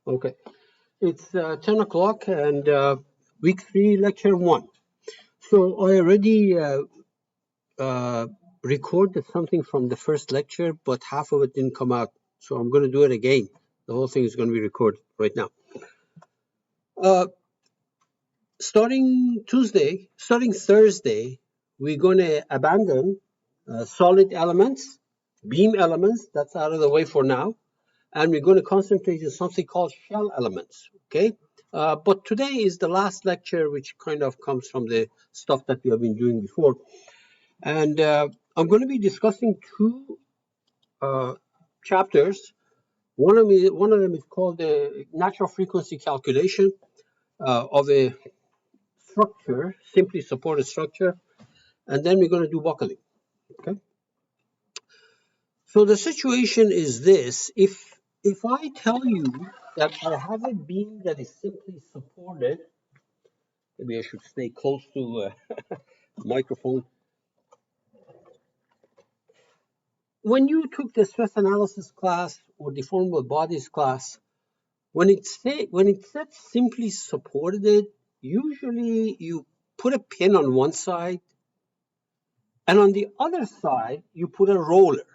Okay, it's 10 o'clock and week 3, lecture 1. So I already recorded something from the first lecture, but half of it didn't come out. So I'm going to do it again. The whole thing is going to be recorded right now. Starting Thursday, we're going to abandon solid elements, beam elements. That's out of the way for now. And we're going to concentrate on something called shell elements, okay? But today is the last lecture, which kind of comes from the stuff that we have been doing before. And I'm going to be discussing two chapters. One of them is called the natural frequency calculation of a structure, simply supported structure. And then we're going to do buckling, okay? So the situation is this. If I tell you that I have a beam that is simply supported, maybe I should stay close to the microphone. When you took the stress analysis class or deformable bodies class, when it said simply supported, usually you put a pin on one side, and on the other side you put a roller.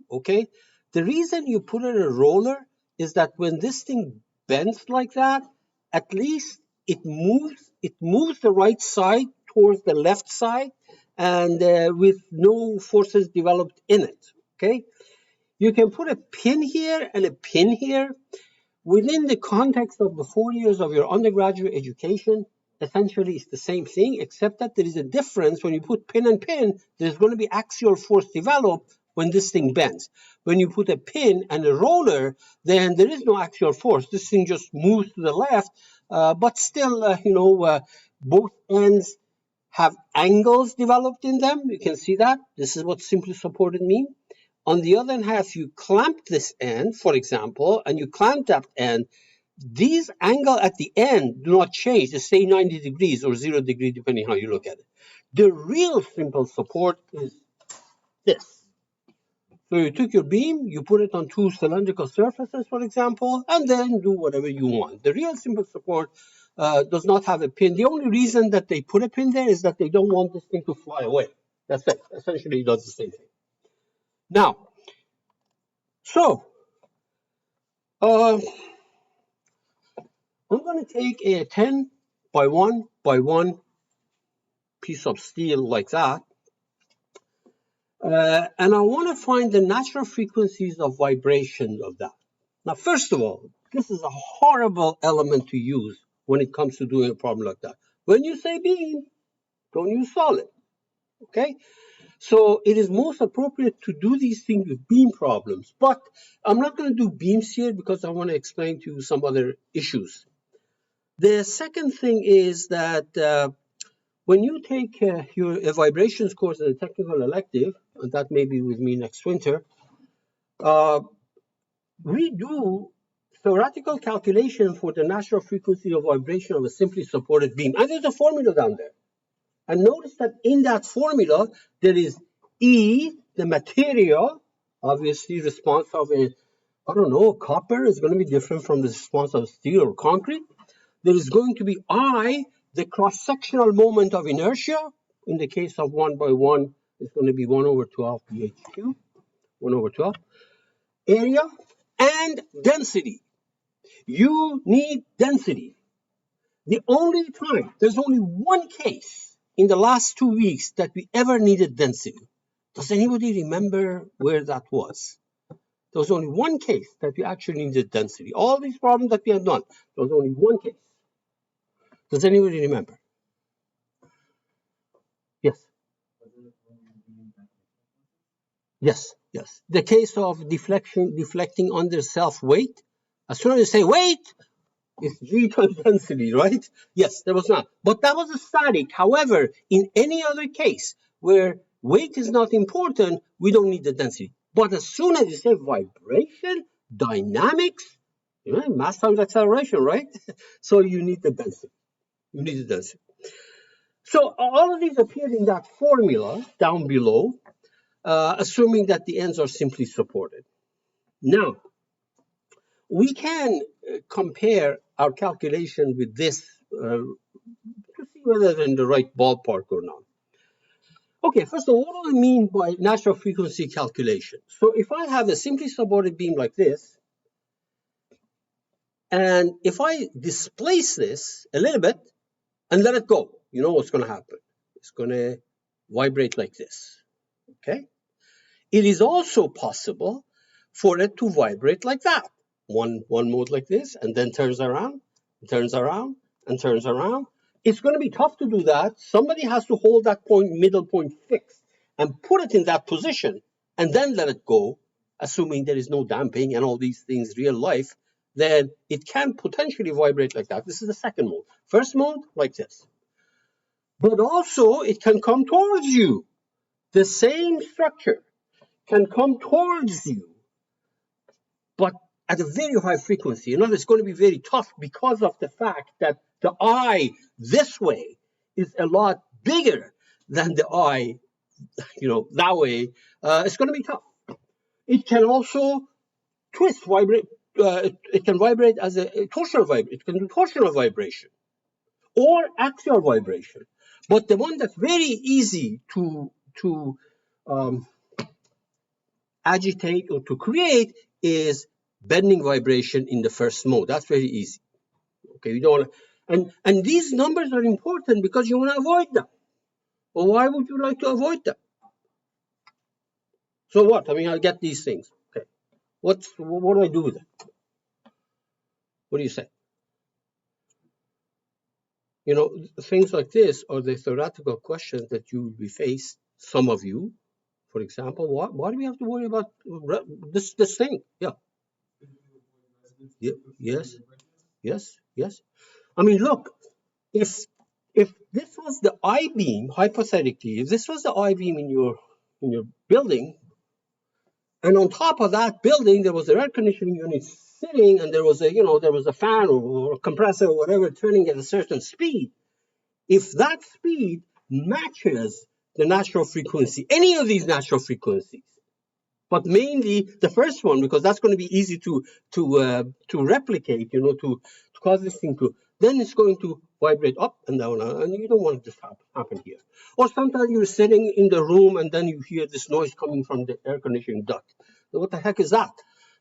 Okay, the reason you put it a roller is that when this thing bends like that, at least it moves the right side towards the left side, and with no forces developed in it. Okay, you can put a pin here and a pin here within the context of the 4 years of your undergraduate education. Essentially, it's the same thing, except that there is a difference. When you put pin and pin, there's going to be axial force developed when this thing bends. When you put a pin and a roller, then there is no axial force. This thing just moves to the left, but still, both ends have angles developed in them. You can see that. This is what simply supported means. On the other hand, if you clamp this end, for example, and you clamp that end, these angles at the end do not change. They stay 90 degrees or 0 degree, depending how you look at it. The real simple support is this. So you took your beam, you put it on two cylindrical surfaces, for example, and then do whatever you want. The real simple support does not have a pin. The only reason that they put a pin there is that they don't want this thing to fly away. That's it. Essentially, it does the same thing. Now, so I'm going to take a 10 by 1 by 1 piece of steel like that, and I want to find the natural frequencies of vibration of that. Now, first of all, this is a horrible element to use when it comes to doing a problem like that. When you say beam, don't use solid, okay? So it is most appropriate to do these things with beam problems, but I'm not going to do beams here because I want to explain to you some other issues. The second thing is that when you take your vibrations course in a technical elective, and that may be with me next winter, we do theoretical calculation for the natural frequency of vibration of a simply supported beam. And there's a formula down there. And notice that in that formula, there is E, the material, obviously response of copper is going to be different from the response of steel or concrete. There is going to be I, the cross-sectional moment of inertia. In the case of 1 by 1, it's going to be 1 over 12 pH2, 1 over 12. Area and density. You need density. There's only one case in the last 2 weeks that we ever needed density. Does anybody remember where that was? There was only one case that we actually needed density. All these problems that we have done, there was only one case. Does anybody remember? Yes. Yes. The case of deflecting under self-weight. As soon as you say weight, it's G times density, right? Yes, there was not. But that was a static. However, in any other case where weight is not important, we don't need the density. But as soon as you say vibration, dynamics, mass times acceleration, right? So you need the density. So all of these appear in that formula down below, assuming that the ends are simply supported. Now, we can compare our calculation with this to see whether they're in the right ballpark or not. Okay, first of all, what do I mean by natural frequency calculation? So if I have a simply supported beam like this, and if I displace this a little bit and let it go, you know what's going to happen. It's going to vibrate like this, okay? It is also possible for it to vibrate like that. One mode like this, and then turns around, turns around, and turns around. It's going to be tough to do that. Somebody has to hold that point, middle point fixed and put it in that position and then let it go, assuming there is no damping and all these things real life, then it can potentially vibrate like that. This is the second mode. First mode, like this. But also, it can come towards you. The same structure can come towards you, but at a very high frequency. You know, it's going to be very tough because of the fact that the eye this way is a lot bigger than the eye, you know, that way. It's going to be tough. It can also twist, vibrate. It can vibrate as a torsional vibration. It can do torsional vibration or axial vibration. But the one that's very easy to agitate or to create is bending vibration in the first mode. That's very easy. Okay, you don't want to, and these numbers are important because you want to avoid them. Well, why would you like to avoid them? So what? I mean, I get these things. Okay, what do I do with it? What do you say? You know, things like this are the theoretical questions that you will be faced. Some of you, for example, why do we have to worry about this thing? Yeah. Yes. Yes. I mean, look, if this was the I-beam, hypothetically, if this was the I-beam in your building, and on top of that building there was an air conditioning unit sitting, and there was a fan or a compressor or whatever turning at a certain speed. If that speed matches the natural frequency, any of these natural frequencies, but mainly the first one, because that's going to be easy to replicate, you know, to cause this thing to, then it's going to vibrate up and down, and you don't want this to happen here. Or sometimes you're sitting in the room and then you hear this noise coming from the air conditioning duct. What the heck is that?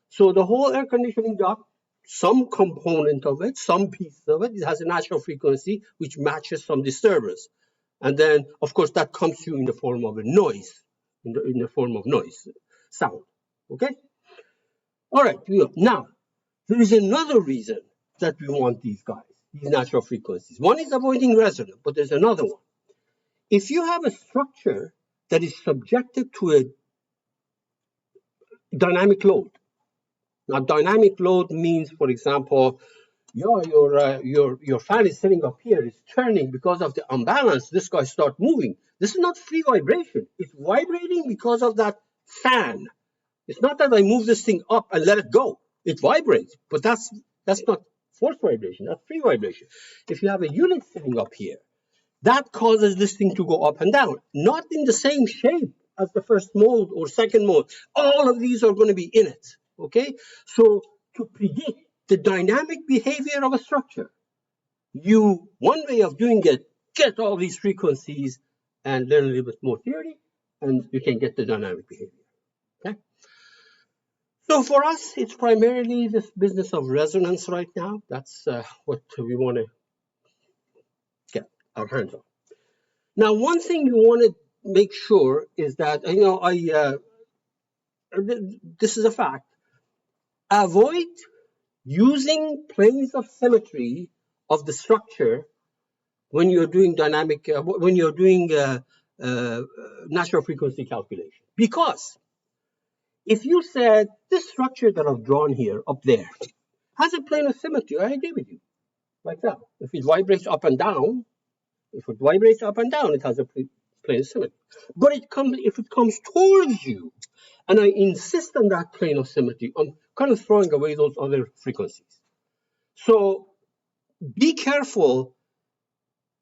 So the whole air conditioning duct, some component of it, some piece of it, it has a natural frequency which matches some disturbance. And then, of course, that comes to you in the form of a noise, in the form of noise, sound. Okay? All right, now, there is another reason that we want these guys, these natural frequencies. One is avoiding resonance, but there's another one. If you have a structure that is subjected to a dynamic load, now dynamic load means, for example, your fan is sitting up here, it's turning because of the unbalance, this guy starts moving. This is not free vibration. It's vibrating because of that fan. It's not that I move this thing up and let it go. It vibrates, but that's not forced vibration, that's free vibration. If you have a unit sitting up here, that causes this thing to go up and down, not in the same shape as the first mode or second mode. All of these are going to be in it, okay? So to predict the dynamic behavior of a structure, one way of doing it, get all these frequencies and learn a little bit more theory, and you can get the dynamic behavior, okay? So for us, it's primarily this business of resonance right now. That's what we want to get our hands on. Now, one thing you want to make sure is that, this is a fact, avoid using planes of symmetry of the structure when you're doing natural frequency calculation. Because if you said this structure that I've drawn here up there has a plane of symmetry, I agree with you, like that. If it vibrates up and down, it has a plane of symmetry. But if it comes towards you, and I insist on that plane of symmetry, I'm kind of throwing away those other frequencies. So be careful.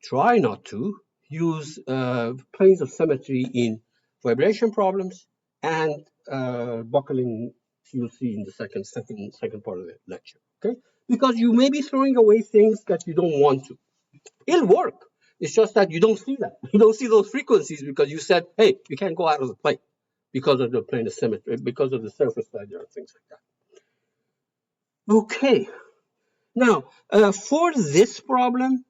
Try not to use planes of symmetry in vibration problems and buckling. You'll see in the second part of the lecture. Okay, because you may be throwing away things that you don't want to. It'll work. It's just that you don't see that. You don't see those frequencies because you said, hey, you can't go out of the plane because of the plane of symmetry, because of the surface layer and things like that. Okay. Now, for this problem,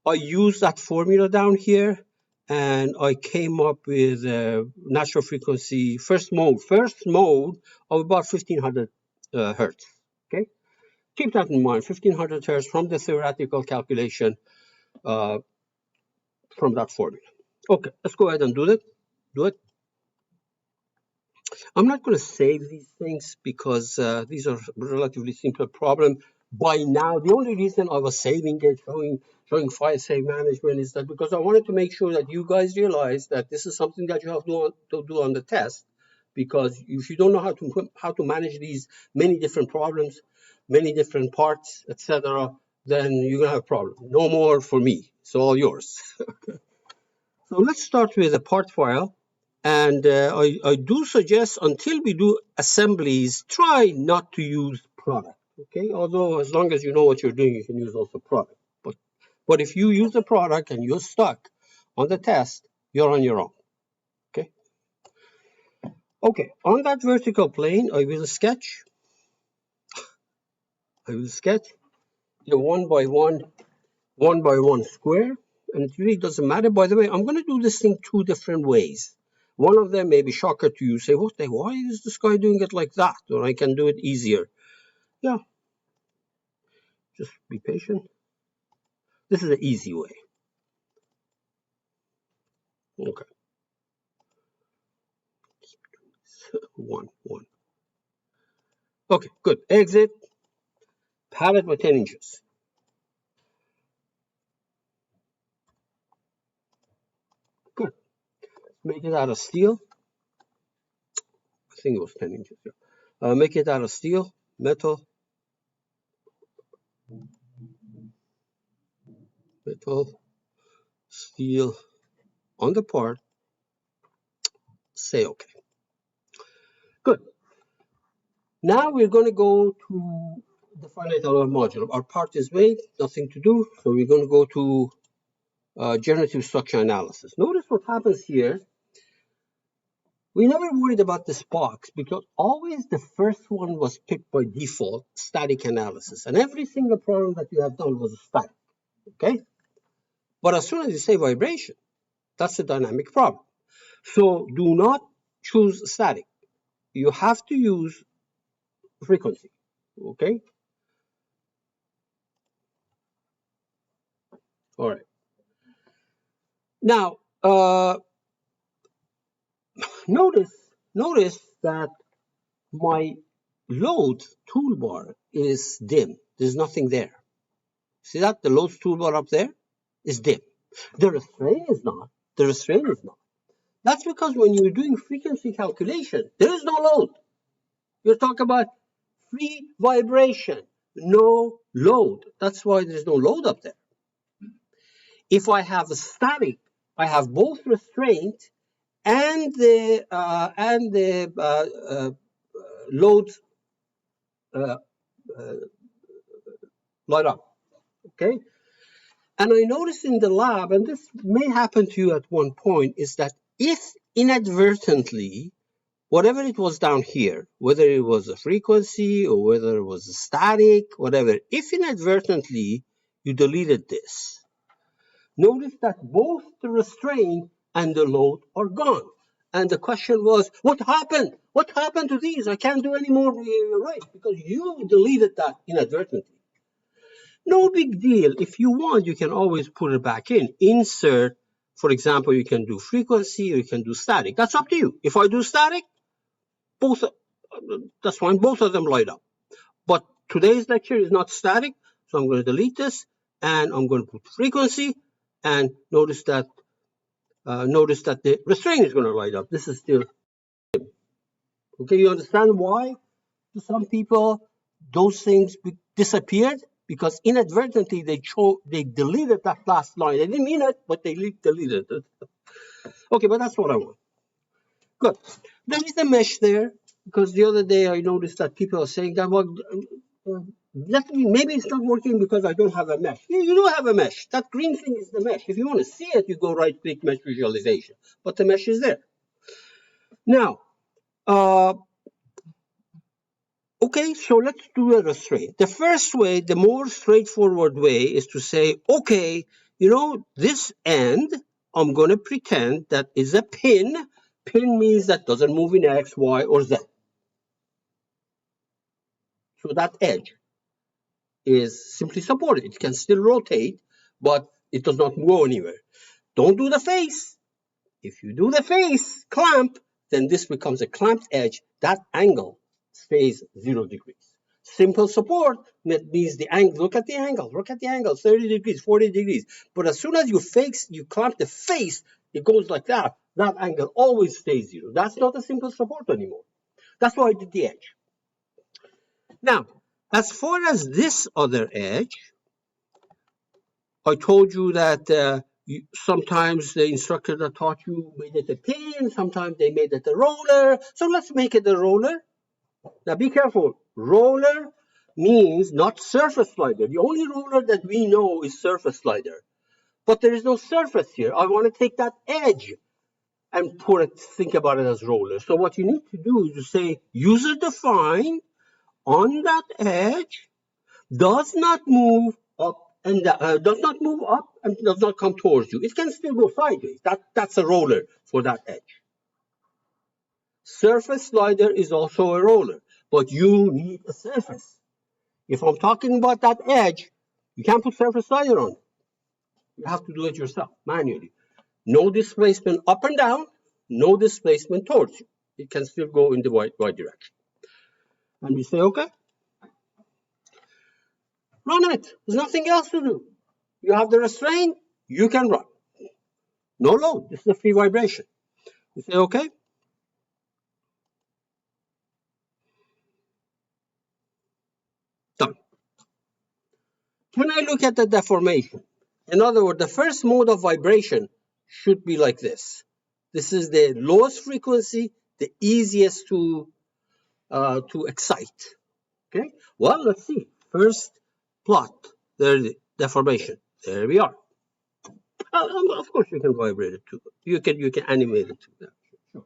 I used that formula down here, and I came up with a natural frequency first mode of about 1500 hertz. Okay, keep that in mind. 1500 hertz from the theoretical calculation from that formula. Okay, let's go ahead and do it. I'm not going to save these things because these are relatively simple problem. By now, the only reason I was saving it, showing file save management, is that because I wanted to make sure that you guys realize that this is something that you have to do on the test. Because if you don't know how to manage these many different problems, many different parts, etc., then you're gonna have a problem. No more for me. It's all yours. So let's start with a part file. And I do suggest, until we do assemblies, try not to use product, okay? Although as long as you know what you're doing, you can use also product. But if you use the product and you're stuck on the test, you're on your own, okay? Okay, on that vertical plane, I will sketch a one by one square, and it really doesn't matter. By the way, I'm going to do this thing two different ways. One of them may be shocker to you. Say, why is this guy doing it like that? Or I can do it easier. Yeah, just be patient. This is the easy way. Okay. One. Okay, good. Exit, palette by 10 inches. Good. Make it out of steel. I think it was 10 inches. Yeah. Make it out of steel, metal, steel on the part. Say okay. Good. Now we're going to go to the finite element module. Our part is made, nothing to do. So we're going to go to generative structure analysis. Notice what happens here. We never worried about this box because always the first one was picked by default, static analysis. And every single problem that you have done was static, okay? But as soon as you say vibration, that's a dynamic problem. So do not choose static. You have to use frequency, okay? All right. Now, notice that my load toolbar is dim. There's nothing there. See that? The loads toolbar up there is dim. The restraint is not. That's because when you're doing frequency calculation, there is no load. You're talking about free vibration, no load. That's why there's no load up there. If I have a static, I have both restraint and the load light up. Okay. And I noticed in the lab, and this may happen to you at one point, is that if inadvertently, whatever it was down here, whether it was a frequency or whether it was a static, whatever, if inadvertently you deleted this, notice that both the restraint and the load are gone. And the question was, what happened? What happened to these? I can't do any more right because you deleted that inadvertently. No big deal. If you want, you can always put it back in. Insert, for example, you can do frequency or you can do static. That's up to you. If I do static, that's fine. Both of them light up. But today's lecture is not static, so I'm going to delete this and I'm going to put frequency. And notice that the restraint is going to light up. This is still okay. You understand why? To some people, those things disappeared because inadvertently they deleted that last line. They didn't mean it, but they deleted it. Okay, but that's what I want. Good. There is a mesh there because the other day I noticed that people are saying that, well, maybe it's not working because I don't have a mesh. You do have a mesh. That green thing is the mesh. If you want to see it, you go right-click Mesh Visualization. But the mesh is there. Now, okay, so let's do a restraint. The first way, the more straightforward way, is to say, okay, this end, I'm going to pretend that is a pin. Pin means that doesn't move in X, Y, or Z. So that edge is simply supported. It can still rotate, but it does not go anywhere. Don't do the face. If you do the face clamp, then this becomes a clamped edge. That angle stays 0 degrees. Simple support means the angle. Look at the angle. Look at the angle. 30 degrees, 40 degrees. But as soon as you clamp the face, it goes like that. That angle always stays 0. That's not a simple support anymore. That's why I did the edge. Now, as far as this other edge, I told you that sometimes the instructor that taught you made it a pin, sometimes they made it a roller. So let's make it a roller. Now be careful. Roller means not surface slider. The only roller that we know is surface slider. But there is no surface here. I want to take that edge and think about it as roller. So what you need to do is to say user defined on that edge does not move up and does not move up and does not come towards you. It can still go sideways. That's a roller for that edge. Surface slider is also a roller, but you need a surface. If I'm talking about that edge, you can't put surface slider on. You have to do it yourself, manually. No displacement up and down, no displacement towards you. It can still go in the right direction. And we say, okay, run it. There's nothing else to do. You have the restraint, you can run. No load. This is a free vibration. You say, okay. Done. Can I look at the deformation? In other words, the first mode of vibration should be like this. This is the lowest frequency, the easiest to excite. Okay. Well, let's see. First plot. There's the deformation. There we are. Of course, you can vibrate it too. You can animate it too. Yeah, sure.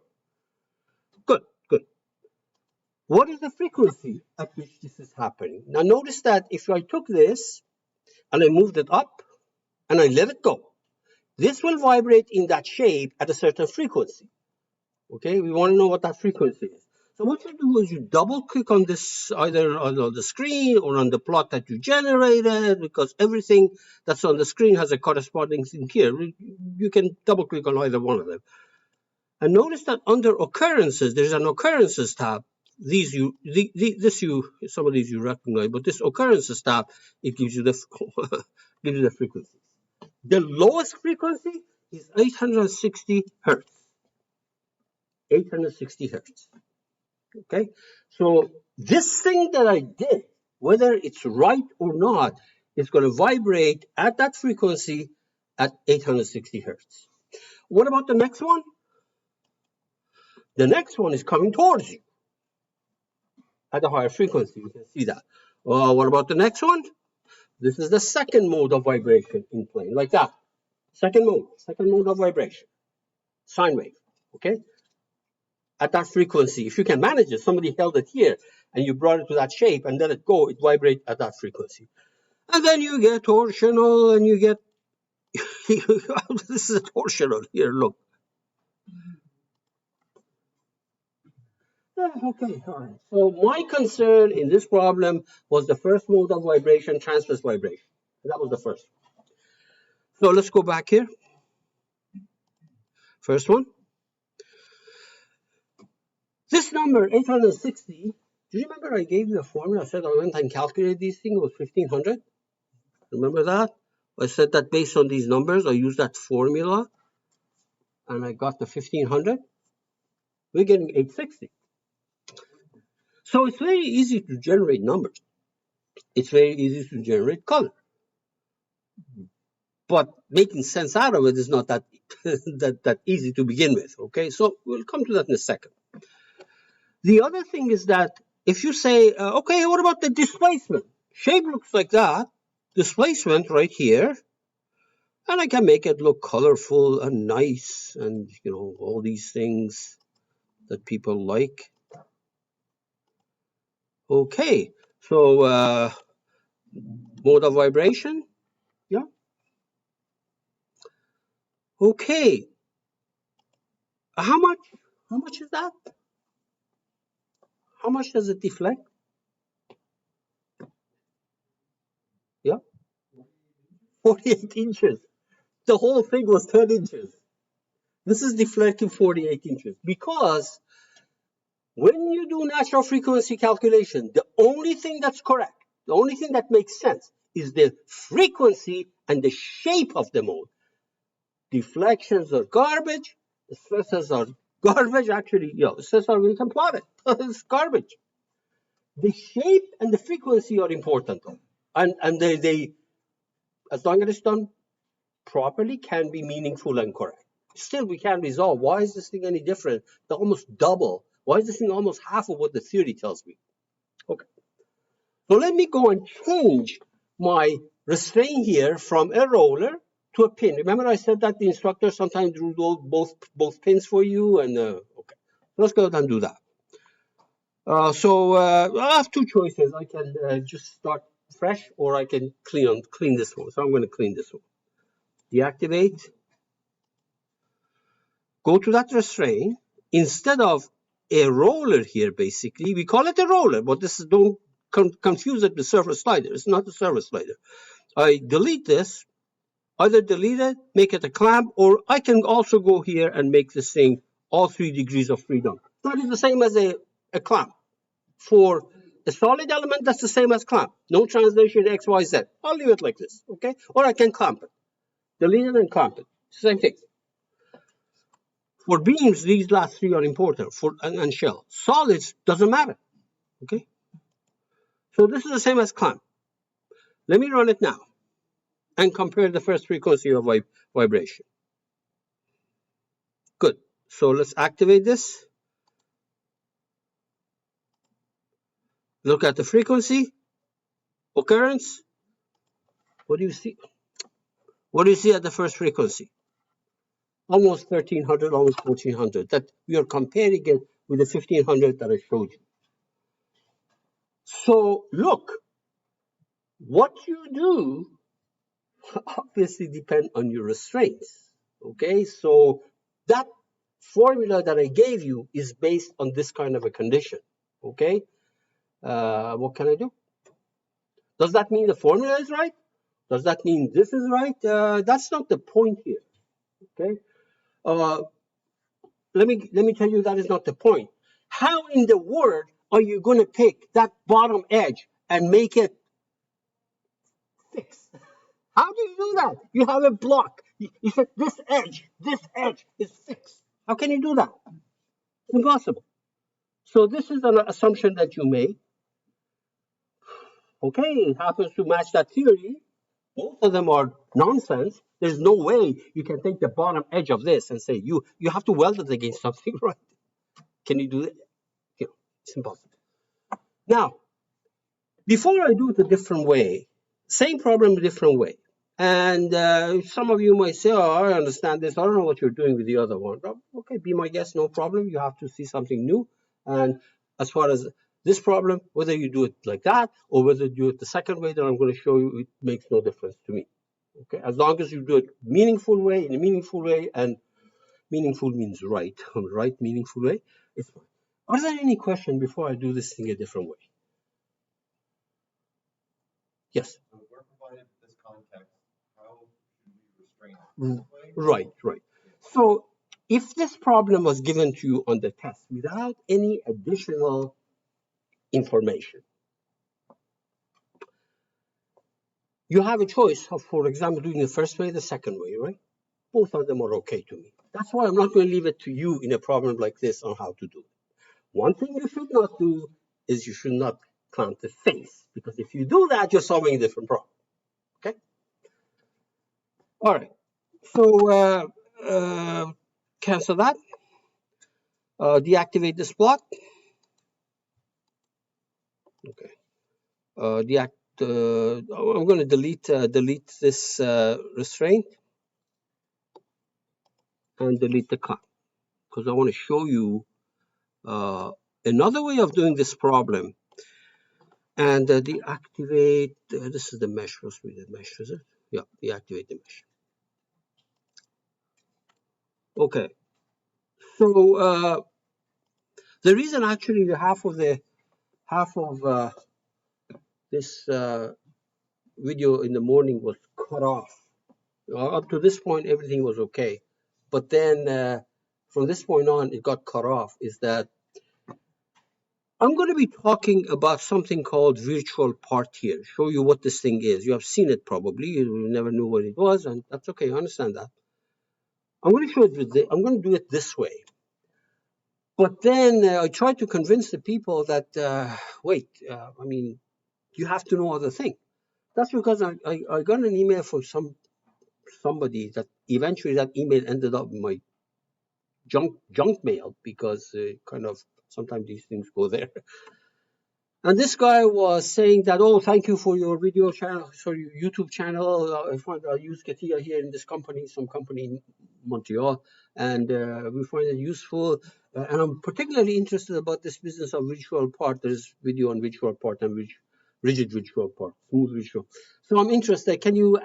Good. What is the frequency at which this is happening? Now, notice that if I took this and I moved it up and I let it go, this will vibrate in that shape at a certain frequency. Okay, we want to know what that frequency is. So what you do is you double click on this, either on the screen or on the plot that you generated, because everything that's on the screen has a corresponding thing here. You can double click on either one of them. And notice that under occurrences, there's an occurrences tab. Some of these you recognize, but this occurrences tab, it gives you the gives you the frequencies. The lowest frequency is 860 hertz. 860 hertz. Okay, so this thing that I did, whether it's right or not, is going to vibrate at that frequency at 860 hertz. What about the next one? The next one is coming towards you at a higher frequency. You can see that. What about the next one? This is the second mode of vibration in plane, like that. Second mode of vibration. Sine wave, okay? At that frequency, if you can manage it, somebody held it here and you brought it to that shape and let it go, it vibrates at that frequency. And then you get torsional and you get, this is a torsional here, look. Okay, all right. So my concern in this problem was the first mode of vibration, transverse vibration. That was the first. So let's go back here. First one. This number, 860, do you remember I gave you a formula? I said I went and calculated these things, it was 1500. Remember that? I said that based on these numbers, I used that formula and I got the 1500. We're getting 860. So it's very easy to generate numbers. It's very easy to generate color. But making sense out of it is not that, that easy to begin with, okay? So we'll come to that in a second. The other thing is that if you say, okay, what about the displacement? Shape looks like that. Displacement right here. And I can make it look colorful and nice and, you know, all these things that people like. Okay, so mode of vibration. Yeah. Okay. How much? How much is that? How much does it deflect? Yeah. 48 inches. The whole thing was 10 inches. This is deflecting 48 inches because when you do natural frequency calculation, the only thing that's correct, the only thing that makes sense is the frequency and the shape of the mode. Deflections are garbage. The stresses are garbage. Actually, stresses we can plot it. It's garbage. The shape and the frequency are important, and they as long as it's done properly, can be meaningful and correct. Still, we can't resolve why is this thing any different? They're almost double. Why is this thing almost half of what the theory tells me? Okay. So let me go and change my restraint here from a roller to a pin. Remember I said that the instructor sometimes drew both pins for you, and okay. Let's go ahead and do that. So I have two choices. I can just start fresh, or I can clean this one. So I'm going to clean this one. Deactivate. Go to that restraint. Instead of a roller here, basically, we call it a roller, but this is, don't confuse it with surface slider. It's not a surface slider. I delete this, either delete it, make it a clamp, or I can also go here and make this thing all 3 degrees of freedom. That is the same as a clamp. For a solid element, that's the same as clamp. No translation X, Y, Z. I'll leave it like this, okay? Or I can clamp it. Delete it and clamp it. Same thing. For beams, these last 3 are important, and shell. Solids doesn't matter, okay? So this is the same as clamp. Let me run it now and compare the first frequency of vibration. Good. So let's activate this. Look at the frequency, occurrence. What do you see? What do you see at the first frequency? Almost 1300, almost 1400. That we are comparing it with the 1500 that I showed you. So look, what you do obviously depend on your restraints. Okay, so that formula that I gave you is based on this kind of a condition. Okay, what can I do? Does that mean the formula is right? Does that mean this is right? That's not the point here. Okay, let me tell you that is not the point. How in the world are you going to pick that bottom edge and make it fixed? How do you do that? You have a block. You said this edge is fixed. How can you do that? It's impossible. So this is an assumption that you make. Okay, it happens to match that theory. Both of them are nonsense. There's no way you can take the bottom edge of this and say you have to weld it against something, right? Can you do it? You know, it's impossible. Now, before I do it a different way, same problem a different way. And some of you might say, oh, I understand this. I don't know what you're doing with the other one. Oh, okay, be my guest, no problem. You have to see something new. And as far as this problem, whether you do it like that or whether you do it the second way that I'm going to show you, it makes no difference to me. Okay, as long as you do it meaningful way, in a meaningful way, and meaningful means right, right, meaningful way, it's fine. Are there any questions before I do this thing a different way? Yes. So we're provided this context. How should we restrain it this way? Right. So if this problem was given to you on the test without any additional information, you have a choice of, for example, doing the first way, the second way, right? Both of them are okay to me. That's why I'm not going to leave it to you in a problem like this on how to do it. One thing you should not do is you should not clamp the face, because if you do that, you're solving a different problem. Okay? All right. So cancel that. Deactivate this block. Okay. I'm going to delete this restraint and delete the con, because I want to show you another way of doing this problem. And deactivate, this is the mesh, supposed to be the mesh, is it? Yeah, deactivate the mesh. Okay, so the reason actually the half of this video in the morning was cut off. Up to this point, everything was okay, but then from this point on, it got cut off. Is that I'm going to be talking about something called virtual part here. Show you what this thing is. You have seen it probably. You never knew what it was, and that's okay. I understand that. I'm going to show it with I'm going to do it this way. But then I tried to convince the people that wait, I mean, you have to know other thing. That's because I got an email from somebody that eventually that email ended up in my junk mail, because kind of sometimes these things go there. And this guy was saying that, oh, thank you for your video channel, for your YouTube channel. I use Katia here in this company, some company in Montreal, and we find it useful. And I'm particularly interested about this business of virtual part. There's video on virtual part and rigid virtual part, smooth virtual. So I'm interested. Can you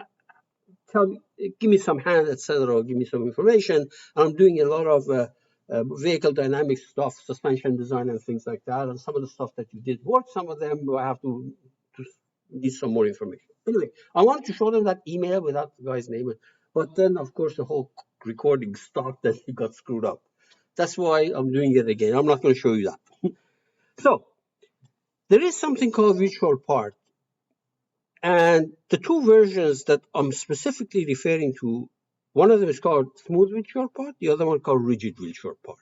give me some hand, etc., give me some information? I'm doing a lot of vehicle dynamics stuff, suspension design and things like that, and some of the stuff that you did work, some of them I have to need some more information. Anyway, I wanted to show them that email without the guy's name, but then of course the whole recording stopped and he got screwed up. That's why I'm doing it again. I'm not going to show you that. So there is something called virtual part. And the two versions that I'm specifically referring to, one of them is called smooth virtual part, the other one called rigid virtual part.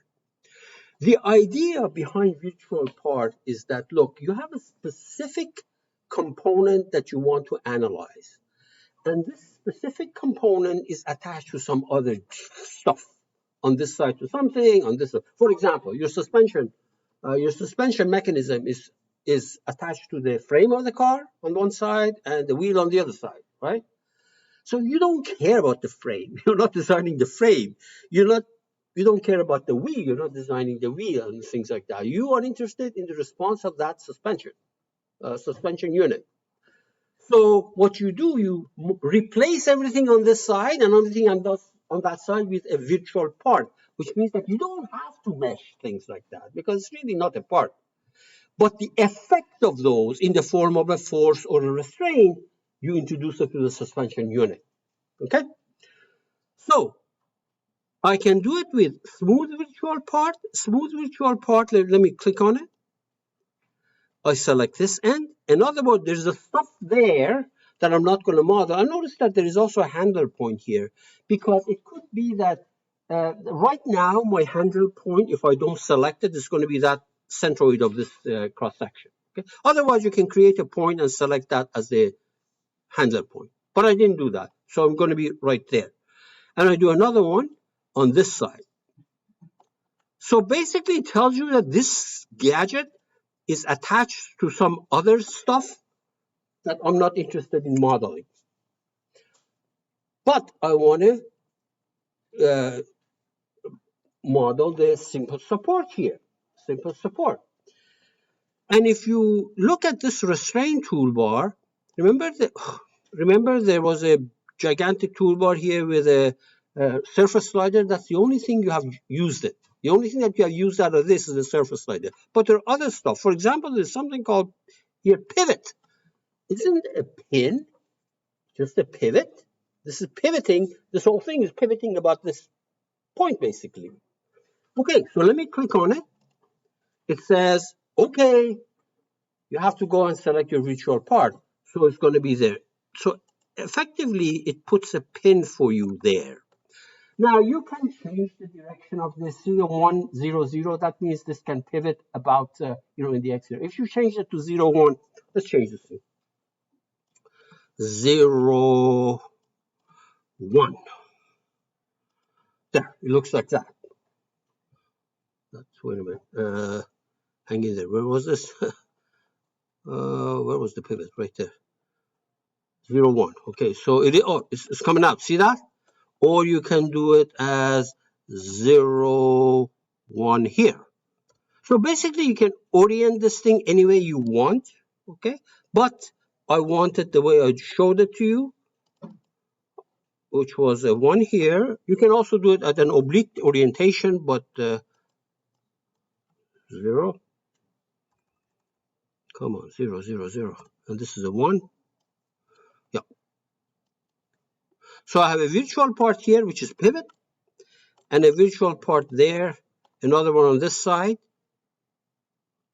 The idea behind virtual part is that, look, you have a specific component that you want to analyze. And this specific component is attached to some other stuff. On this side to something, on this side. For example, your suspension mechanism is attached to the frame of the car on one side and the wheel on the other side, right? So you don't care about the frame. You're not designing the frame. You don't care about the wheel. You're not designing the wheel and things like that. You are interested in the response of that suspension unit. So what you do, you replace everything on this side and everything on that side with a virtual part, which means that you don't have to mesh things like that because it's really not a part. But the effect of those in the form of a force or a restraint, you introduce it to the suspension unit. Okay? So I can do it with smooth virtual part. Smooth virtual part, let me click on it. I select this end. In other words, there's a stuff there that I'm not going to model. I noticed that there is also a handle point here, because it could be that right now my handle point, if I don't select it, is going to be that centroid of this cross section. Okay? Otherwise, you can create a point and select that as the handle point. But I didn't do that, so I'm going to be right there. And I do another one on this side. So basically, it tells you that this gadget is attached to some other stuff that I'm not interested in modeling. But I want to model the simple support here, simple support. And if you look at this restraint toolbar, remember there was a gigantic toolbar here with a surface slider. That's the only thing you have used it. The only thing that you have used out of this is the surface slider. But there are other stuff. For example, there's something called here pivot. Isn't a pin just a pivot? This is pivoting. This whole thing is pivoting about this point, basically. Okay, so let me click on it. It says, okay, you have to go and select your virtual part. So it's going to be there. So effectively, it puts a pin for you there. Now, you can change the direction of this 0100. That means this can pivot about, in the x. If you change it to 01, let's change this to 01. There, it looks like that. Wait a minute. Hang in there. Where was this? Where was the pivot? Right there. 0, 1. Okay, so it's coming out. See that? Or you can do it as 0, 1 here. So basically, you can orient this thing any way you want. Okay, but I want it the way I showed it to you, which was a 1 here. You can also do it at an oblique orientation, but 0. Come on, 0, 0, 0. And this is a 1. Yeah. So I have a virtual part here, which is pivot, and a virtual part there, another one on this side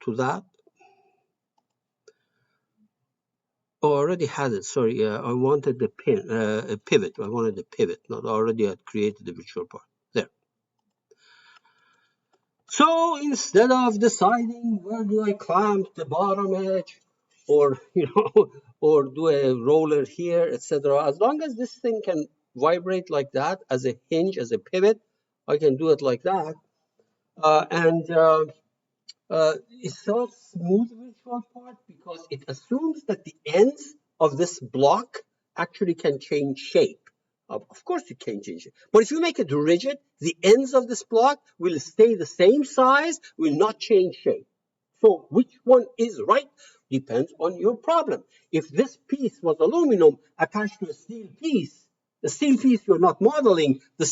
to that. Oh, I already had it. Sorry, I wanted the a pivot. I wanted the pivot. Not already had created the virtual part. There. So instead of deciding where do I clamp the bottom edge, or or do a roller here, etc., as long as this thing can vibrate like that as a hinge, as a pivot, I can do it like that. It's so smooth virtual part because it assumes that the ends of this block actually can change shape. Of course it can change shape. But if you make it rigid, the ends of this block will stay the same size, will not change shape. So which one is right depends on your problem. If this piece was aluminum attached to a steel piece, the steel piece you're not modeling, the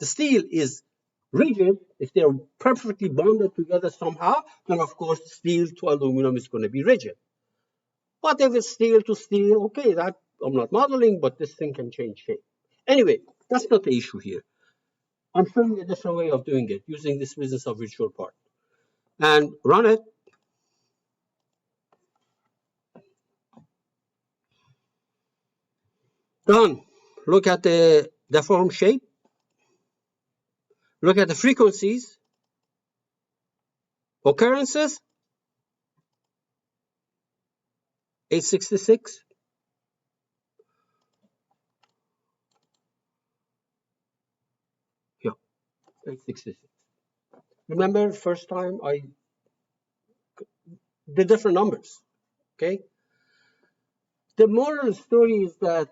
steel is rigid. If they're perfectly bonded together somehow, then of course steel to aluminum is going to be rigid. But if it's steel to steel, okay, that I'm not modeling, but this thing can change shape. Anyway, that's not the issue here. I'm showing a different way of doing it using this business of virtual part. And run it. Done. Look at the deformed shape. Look at the frequencies, occurrences, 866. Yeah, 866. Remember first time the different numbers, okay? The moral of the story is that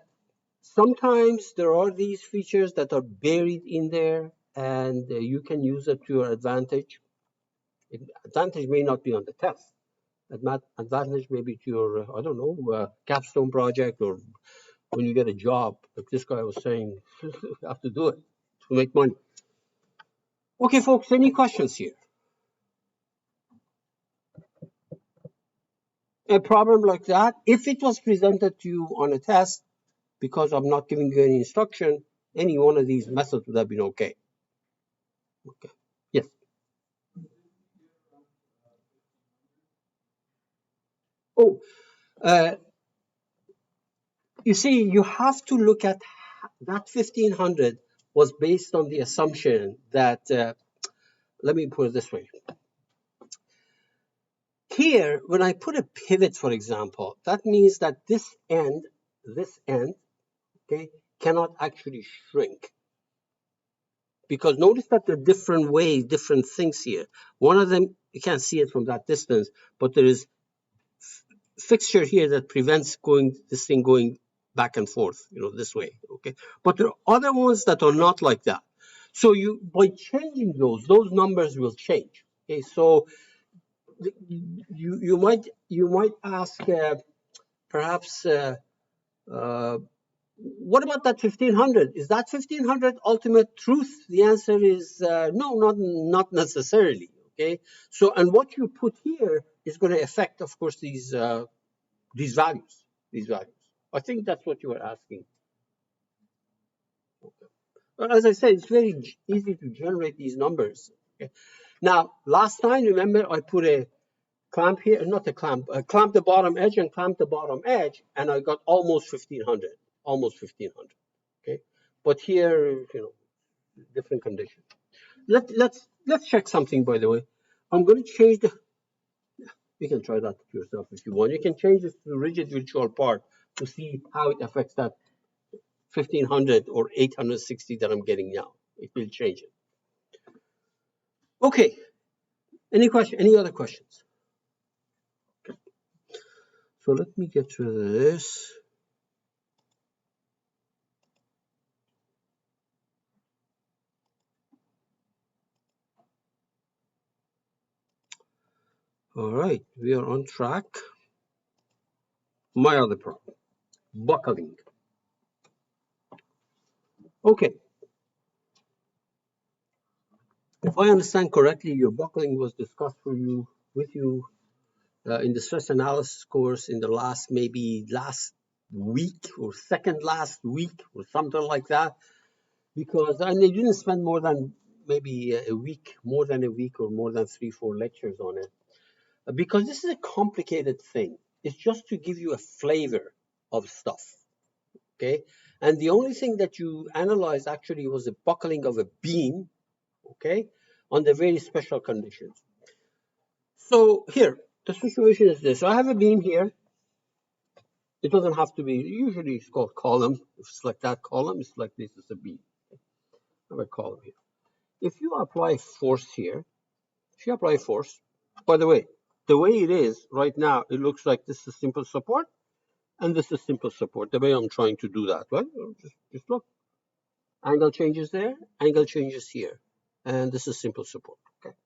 sometimes there are these features that are buried in there and you can use it to your advantage. Advantage may not be on the test. Advantage may be to your, I don't know, capstone project, or when you get a job, like this guy was saying, you have to do it to make money. Okay, folks, any questions here? A problem like that, if it was presented to you on a test, because I'm not giving you any instruction, any one of these methods would have been okay. Okay. Yes. Oh, you see, you have to look at that 1500 was based on the assumption that, let me put it this way. Here, when I put a pivot, for example, that means that this end, okay, cannot actually shrink. Because notice that there are different ways, different things here. One of them, you can't see it from that distance, but there is fixture here that prevents this thing going back and forth, this way, okay? But there are other ones that are not like that. So by changing those numbers will change, okay? So you might ask, perhaps, what about that 1500? Is that 1500 ultimate truth? The answer is no, not necessarily. Okay. So, and what you put here is going to affect, of course, these values. I think that's what you were asking. Okay. As I said, it's very easy to generate these numbers. Okay. Now, last time, remember, I put a clamp here, not a clamp, clamp the bottom edge and clamp the bottom edge, and I got almost 1500, okay? But here, different condition. Let's check something, by the way. I'm going to change you can try that yourself if you want. You can change this to the rigid virtual part to see how it affects that 1500 or 860 that I'm getting now. It will change it. Okay. Any other questions? Okay. So let me get rid of this. All right, we are on track. My other problem, buckling. Okay, if I understand correctly, your buckling was discussed with you in the stress analysis course in the maybe last week or second last week or something like that. Because and they didn't spend more than maybe a week, more than a week, or more than 3, 4 lectures on it. Because this is a complicated thing. It's just to give you a flavor of stuff. Okay, and the only thing that you analyzed actually was the buckling of a beam. Okay, under very special conditions. So here, the situation is this. So I have a beam here. It doesn't have to be, usually it's called column. If it's like that column, it's like this is a beam. I have a column here. If you apply force here, if you apply force, by the way it is right now, it looks like this is simple support and this is simple support. The way I'm trying to do that, right? Just look. Angle changes there, angle changes here. And this is simple support. Okay.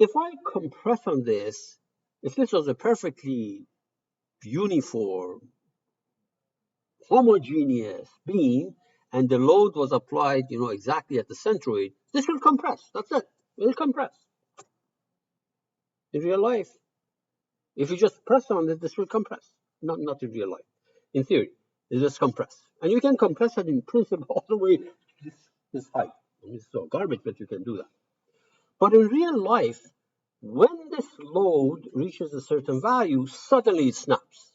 If I compress on this, if this was a perfectly uniform, homogeneous beam, and the load was applied, exactly at the centroid, this will compress. That's it. It will compress. In real life, if you just press on it, this will compress. Not in real life. In theory, it just compress. And you can compress it in principle all the way this height. It's so garbage, but you can do that. But in real life, when this load reaches a certain value, suddenly it snaps.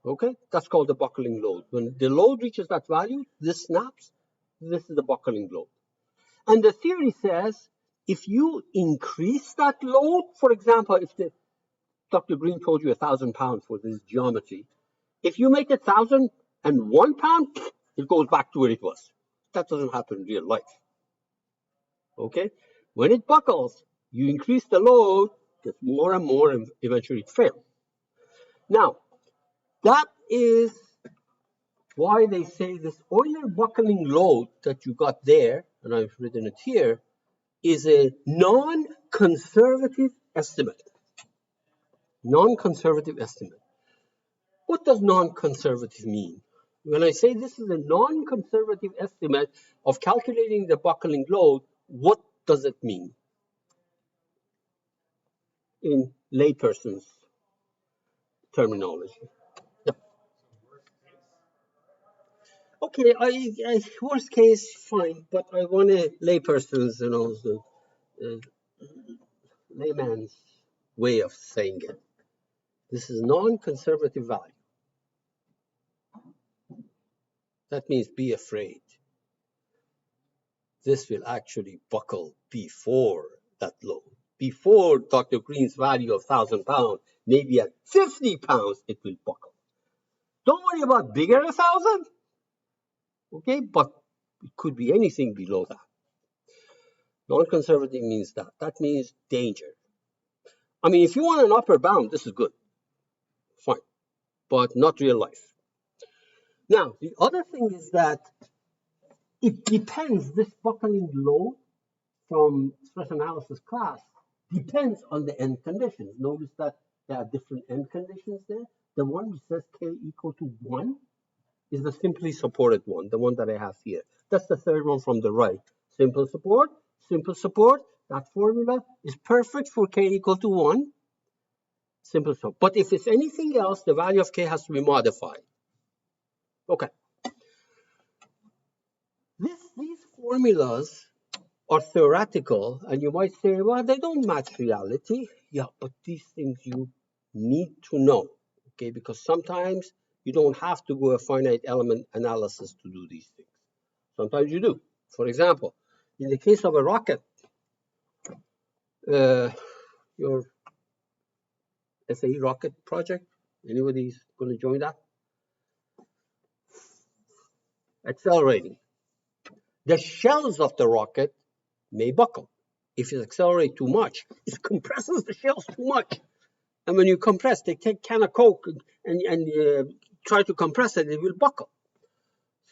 Okay? That's called the buckling load. When the load reaches that value, this snaps. This is the buckling load. And the theory says if you increase that load, for example, if Dr. Green told you 1,000 pounds for this geometry, if you make 1,001 pound, it goes back to where it was. That doesn't happen in real life. Okay? When it buckles, you increase the load, gets more and more, and eventually it fails. Now, that is why they say this Euler buckling load that you got there, and I've written it here, is a non-conservative estimate. Non-conservative estimate. What does non-conservative mean? When I say this is a non-conservative estimate of calculating the buckling load, what does it mean in layperson's terminology? Yeah. Okay, worst case, fine, but I want a layperson's, layman's way of saying it. This is non-conservative value. That means be afraid. This will actually buckle before that load. Before Dr. Green's value of 1,000 pounds, maybe at 50 pounds, it will buckle. Don't worry about bigger than 1,000, okay? But it could be anything below that. Non-conservative means that. That means danger. I mean, if you want an upper bound, this is good. Fine. But not real life. Now, the other thing is that it depends, this buckling load from stress analysis class depends on the end conditions. Notice that there are different end conditions there. The one which says K equal to 1 is the simply supported one, the one that I have here. That's the third one from the right. Simple support, simple support. That formula is perfect for K equal to 1. Simple support. But if it's anything else, the value of K has to be modified. Okay. These formulas are theoretical, and you might say, well, they don't match reality. Yeah, but these things you need to know, okay? Because sometimes you don't have to go a finite element analysis to do these things. Sometimes you do. For example, in the case of a rocket, your SAE rocket project, anybody's going to join that? Accelerating. The shells of the rocket may buckle. If you accelerate too much, it compresses the shells too much. And when you compress, they take a can of Coke and try to compress it, it will buckle.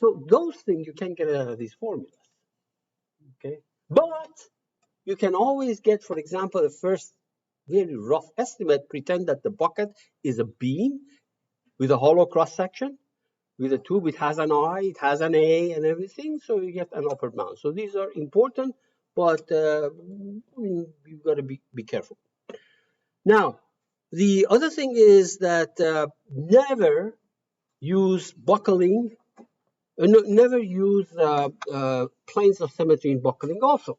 So those things you can't get out of these formulas. Okay? But you can always get, for example, a first very rough estimate, pretend that the bucket is a beam with a hollow cross section, with a tube, it has an eye, it has an A and everything, so you get an upper bound. So these are important, but you've got to be careful. Now, the other thing is that never use buckling, never use planes of symmetry in buckling also.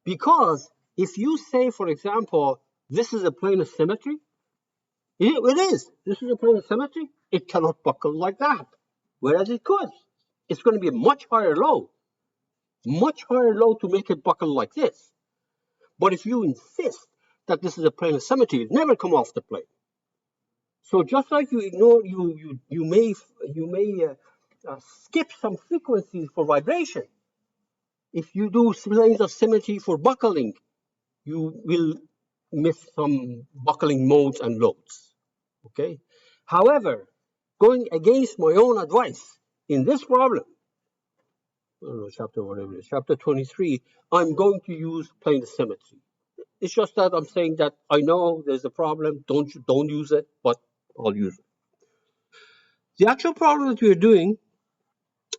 Because if you say, for example, this is a plane of symmetry, it is. This is a plane of symmetry. It cannot buckle like that. Whereas it could. It's going to be a much higher load to make it buckle like this. But if you insist that this is a plane of symmetry, it never come off the plane. So just like you ignore, you may skip some frequencies for vibration. If you do planes of symmetry for buckling, you will miss some buckling modes and loads. Okay. However, going against my own advice in this problem, I don't know, chapter whatever it is, chapter 23, I'm going to use plane of symmetry. It's just that I'm saying that I know there's a problem. Don't use it, but I'll use it. The actual problem that we're doing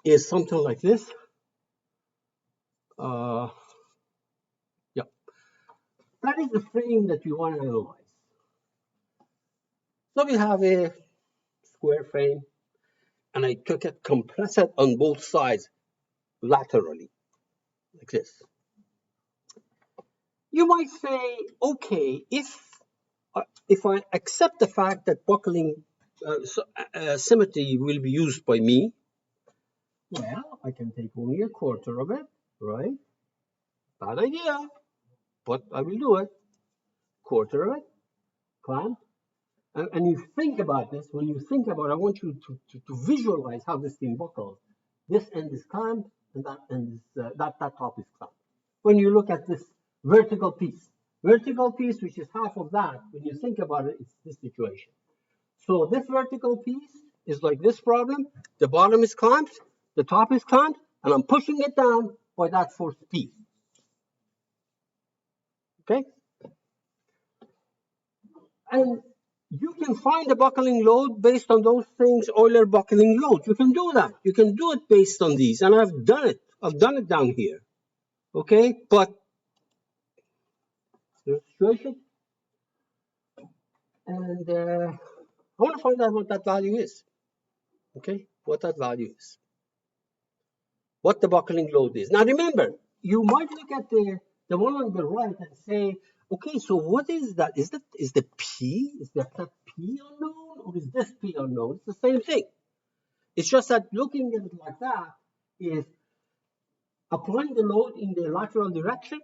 is something like this. Yeah, that is the frame that we want to analyze. So we have a square frame, and I took it, compress it on both sides laterally, like this. You might say, okay, if I accept the fact that buckling symmetry will be used by me, well, I can take only a quarter of it, right? Bad idea, but I will do it. Quarter of it, clamp. And you think about this, when you think about it, I want you to visualize how this thing buckles. This end is clamped, and that end is, that top is clamped. When you look at this vertical piece, which is half of that, when you think about it, it's this situation. So this vertical piece is like this problem. The bottom is clamped, the top is clamped, and I'm pushing it down by that force P. Okay? And you can find the buckling load based on those things, Euler buckling load. You can do that. You can do it based on these, and I've done it. I've done it down here. Okay? But the situation, and I want to find out what that value is. Okay? What that value is. What the buckling load is. Now remember, you might look at the one on the right and say, okay, so what is that? Is the P? Is that P unknown, or is this P unknown? It's the same thing. It's just that looking at it like that is applying the load in the lateral direction,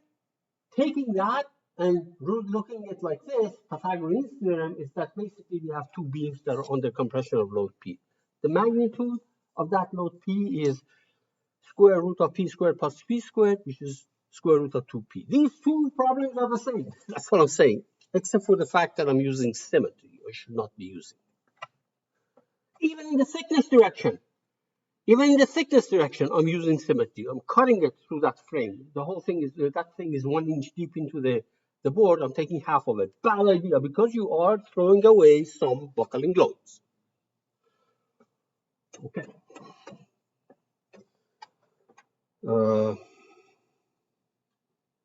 taking that and looking at it like this. Pythagorean theorem is that basically we have two beams that are under compression of load P. The magnitude of that load P is square root of P squared plus P squared, which is square root of 2P. These two problems are the same. That's what I'm saying, except for the fact that I'm using symmetry. I should not be using. Even in the thickness direction, I'm using symmetry. I'm cutting it through that frame. The whole thing is, that thing is 1 inch deep into the board. I'm taking half of it. Bad idea, because you are throwing away some buckling loads. Okay.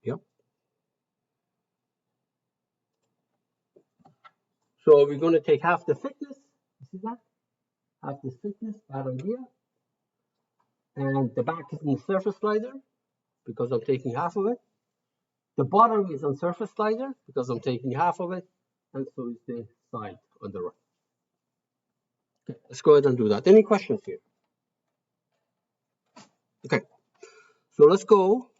Yep. So we're going to take half the thickness. You see that? Half the thickness, bad idea. And the back is in the surface slider because I'm taking half of it. The bottom is on surface slider because I'm taking half of it. And so is the side on the right. Okay, let's go ahead and do that. Any questions here? Okay, so let's go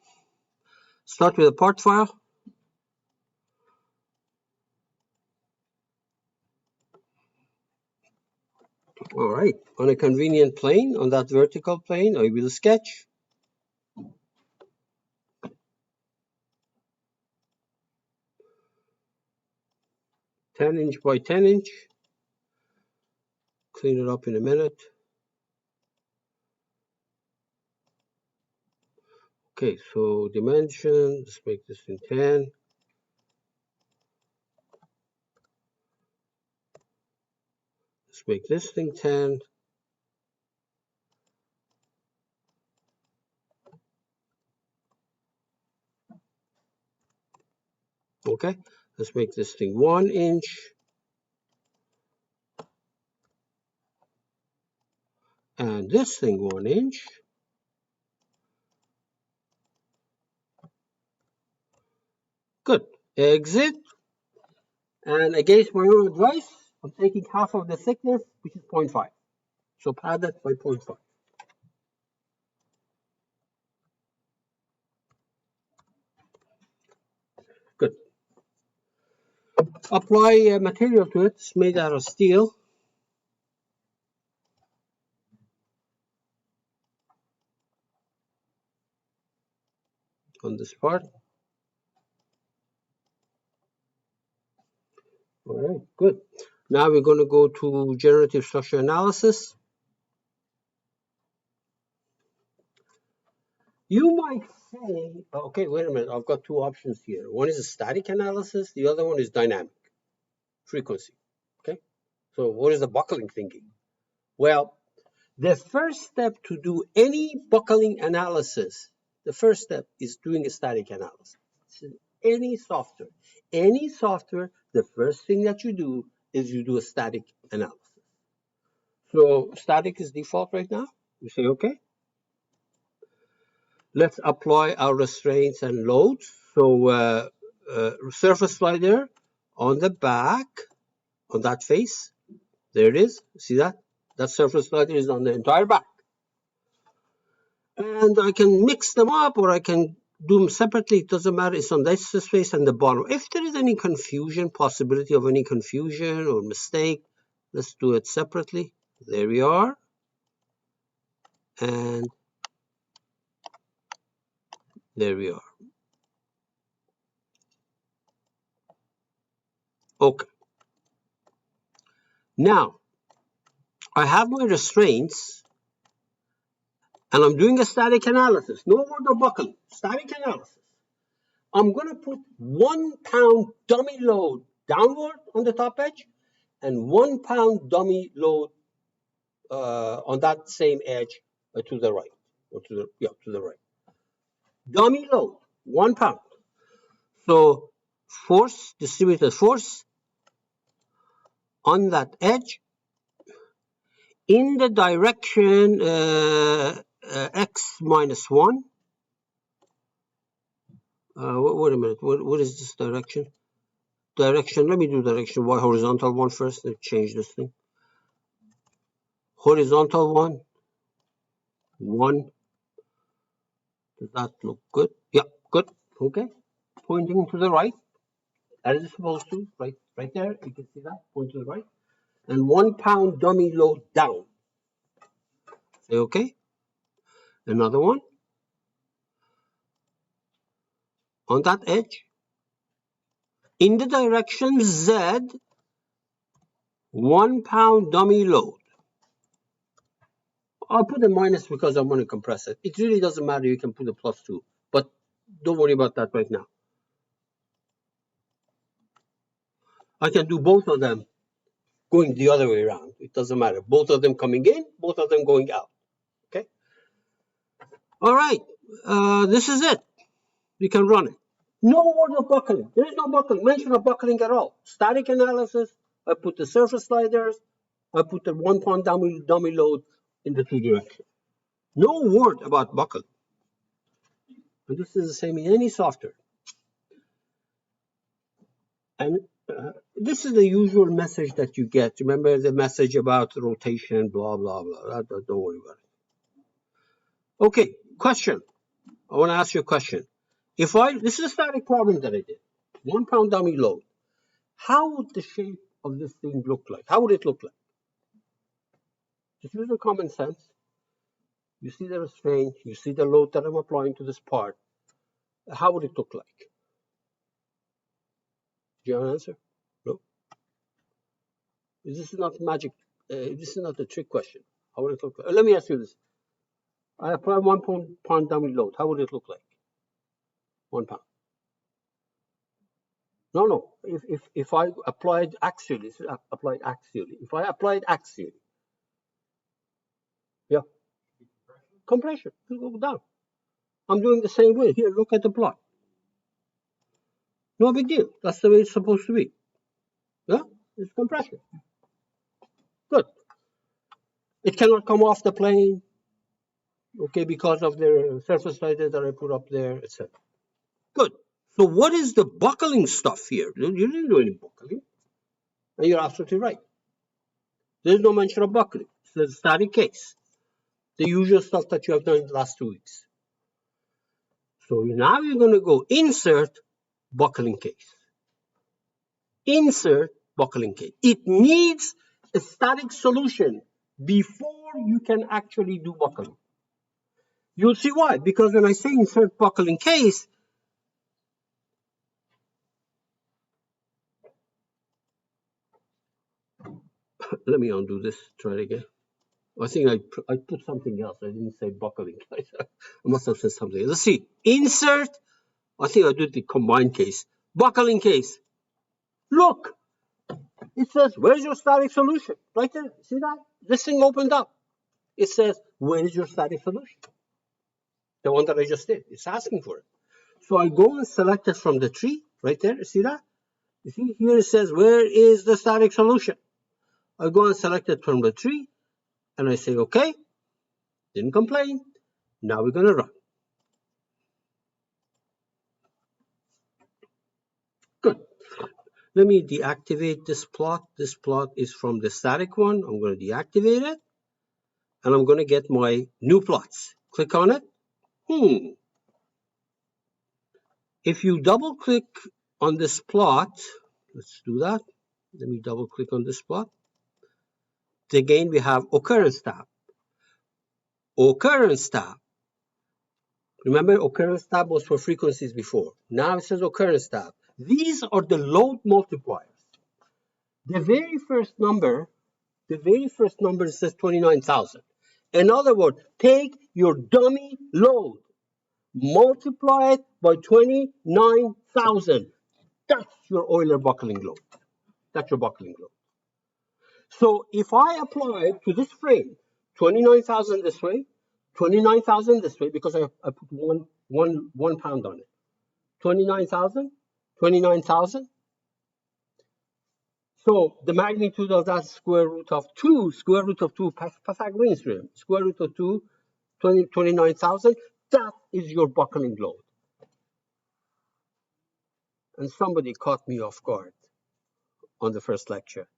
start with a part file. All right, on a convenient plane, on that vertical plane, I will sketch. (10" by 10". Clean it up in a minute. Okay, so dimension, let's make this in 10. Let's make this thing 10. Okay, let's make this thing 1 inch. And this thing 1 inch. Good. Exit. And against my own advice, I'm taking half of the thickness, which is 0.5. So pad that by 0.5. Good. Apply material to it. It's made out of steel. On this part. All right, good. Now we're going to go to generative structure analysis. You might say, okay, wait a minute, I've got two options here. One is a static analysis, the other one is dynamic frequency. Okay, so what is the buckling thinking? Well, the first step to do any buckling analysis, the first step is doing a static analysis. Any software, the first thing that you do is you do a static analysis. So static is default right now. You say, okay, let's apply our restraints and loads. So surface slider on the back, on that face, there it is. See that? That surface slider is on the entire back. And I can mix them up or I can do them separately. It doesn't matter. It's on this face and the bottom. If there is any confusion, possibility of any confusion or mistake, let's do it separately. There we are. And there we are. Okay. Now, I have my restraints and I'm doing a static analysis. No more the buckle. Static analysis. I'm going to put 1 pound dummy load downward on the top edge and 1 pound dummy load on that same edge to the right, or to the right. Dummy load, 1 pound. So force, distributed force on that edge in the direction x minus 1. Wait a minute, what is this direction? Direction, let me do direction y, horizontal one first, let's change this thing. Horizontal one. Does that look good? Yeah, good. Okay. Pointing to the right, as it's supposed to, right there. You can see that, point to the right. And 1 pound dummy load down. Say okay. Another one. On that edge. In the direction Z, 1 pound dummy load. I'll put a minus because I want to compress it. It really doesn't matter. You can put a plus 2. But don't worry about that right now. I can do both of them going the other way around. It doesn't matter. Both of them coming in, both of them going out. Okay? All right. This is it. We can run it. No word of buckling. There is no buckling, mention of buckling at all. Static analysis, I put the surface sliders, I put the 1 pound dummy load in the two directions. No word about buckling. And this is the same in any software. And this is the usual message that you get. Remember the message about rotation, blah, blah, blah. Don't worry about it. Okay, question. I want to ask you a question. This is a static problem that I did. 1 pound dummy load. How would the shape of this thing look like? How would it look like? Just use your common sense. You see the restraint, you see the load that I'm applying to this part. How would it look like? Do you have an answer? No? This is not magic. This is not a trick question. How would it look like? Let me ask you this. I apply 1 pound dummy load. How would it look like? 1 pound. No. If I applied axially, If I applied axially, yeah, compression will go down. I'm doing the same way. Here, look at the plot. No big deal. That's the way it's supposed to be. Yeah, it's compression. Good. It cannot come off the plane, okay, because of the surface lighter that I put up there, etc. Good. So what is the buckling stuff here? You didn't do any buckling. And you're absolutely right. There's no mention of buckling. It's a static case. The usual stuff that you have done in the last 2 weeks. So now you're going to go insert buckling case. Insert buckling case. It needs a static solution before you can actually do buckling. You'll see why. Because when I say insert buckling case, let me undo this, try it again. I think I put something else. I didn't say buckling case. I must have said something. Let's see. Insert, I think I did the combined case. Buckling case. Look, it says, where's your static solution? Right there. See that? This thing opened up. It says, where is your static solution? The one that I just did. It's asking for it. So I go and select it from the tree. Right there. See that? You see, here it says, where is the static solution? I go and select it from the tree. And I say, okay. Didn't complain. Now we're going to run. Good. Let me deactivate this plot. This plot is from the static one. I'm going to deactivate it. And I'm going to get my new plots. Click on it. If you double click on this plot, let's do that. Let me double click on this plot. Again, we have occurrence tab. Occurrence tab. Remember, occurrence tab was for frequencies before. Now it says occurrence tab. These are the load multipliers. The very first number says 29,000. In other words, take your dummy load, multiply it by 29,000. That's your Euler buckling load. That's your buckling load. So if I apply to this frame 29,000 this way, 29,000 this way, because I put one pound on it. 29,000, 29,000. So the magnitude of that square root of 2, Pythagorean theorem, square root of 2, 29,000, that is your buckling load. And somebody caught me off guard on the first lecture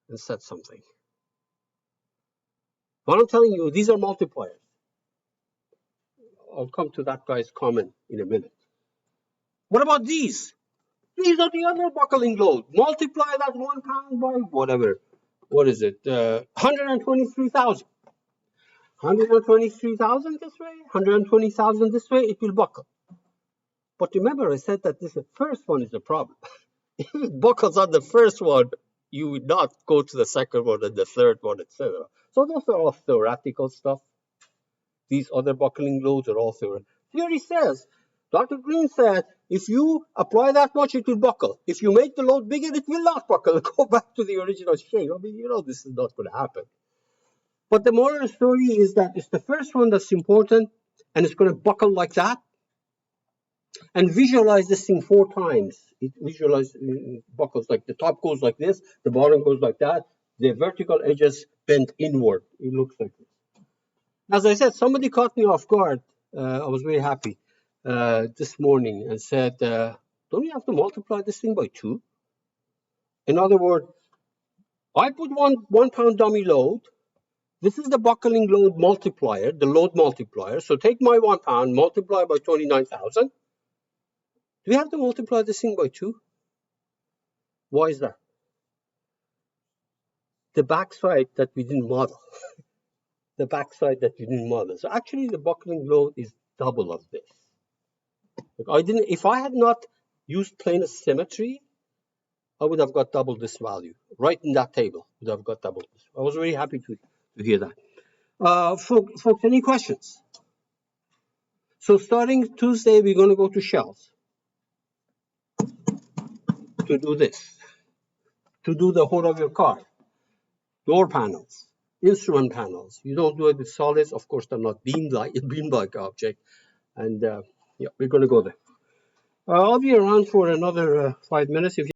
and said something. But I'm telling you, these are multipliers. I'll come to that guy's comment in a minute. What about these? These are the other buckling load. Multiply that 1 pound by whatever. What is it? 123,000. 123,000 this way, 120,000 this way, it will buckle. But remember, I said that the first one is the problem. If it buckles on the first one, you would not go to the second one and the third one, etc. So those are all theoretical stuff. These other buckling loads are all theoretical. Theory says, Dr. Green said, if you apply that much, it will buckle. If you make the load bigger, it will not buckle. Go back to the original shape. I mean, you know, this is not going to happen. But the moral of the story is that it's the first one that's important, and it's going to buckle like that. And visualize this thing 4 times. It buckles like the top goes like this, the bottom goes like that, the vertical edges bend inward. It looks like this. As I said, somebody caught me off guard. I was very happy this morning and said, don't you have to multiply this thing by 2? In other words, I put one pound dummy load. This is the buckling load multiplier, the load multiplier. So take my 1 pound, multiply by 29,000. Do we have to multiply this thing by 2? Why is that? The backside that we didn't model. The backside that we didn't model. So actually the buckling load is double of this. If I had not used planar symmetry, I would have got double this value. Right in that table, would have got double this. I was very happy to hear that. Folks, any questions? So starting Tuesday, we're going to go to shells to do this, to do the whole of your car, door panels, instrument panels. You don't do it with solids. Of course, they're not beam-like object. And yeah, we're going to go there. I'll be around for another 5 minutes. If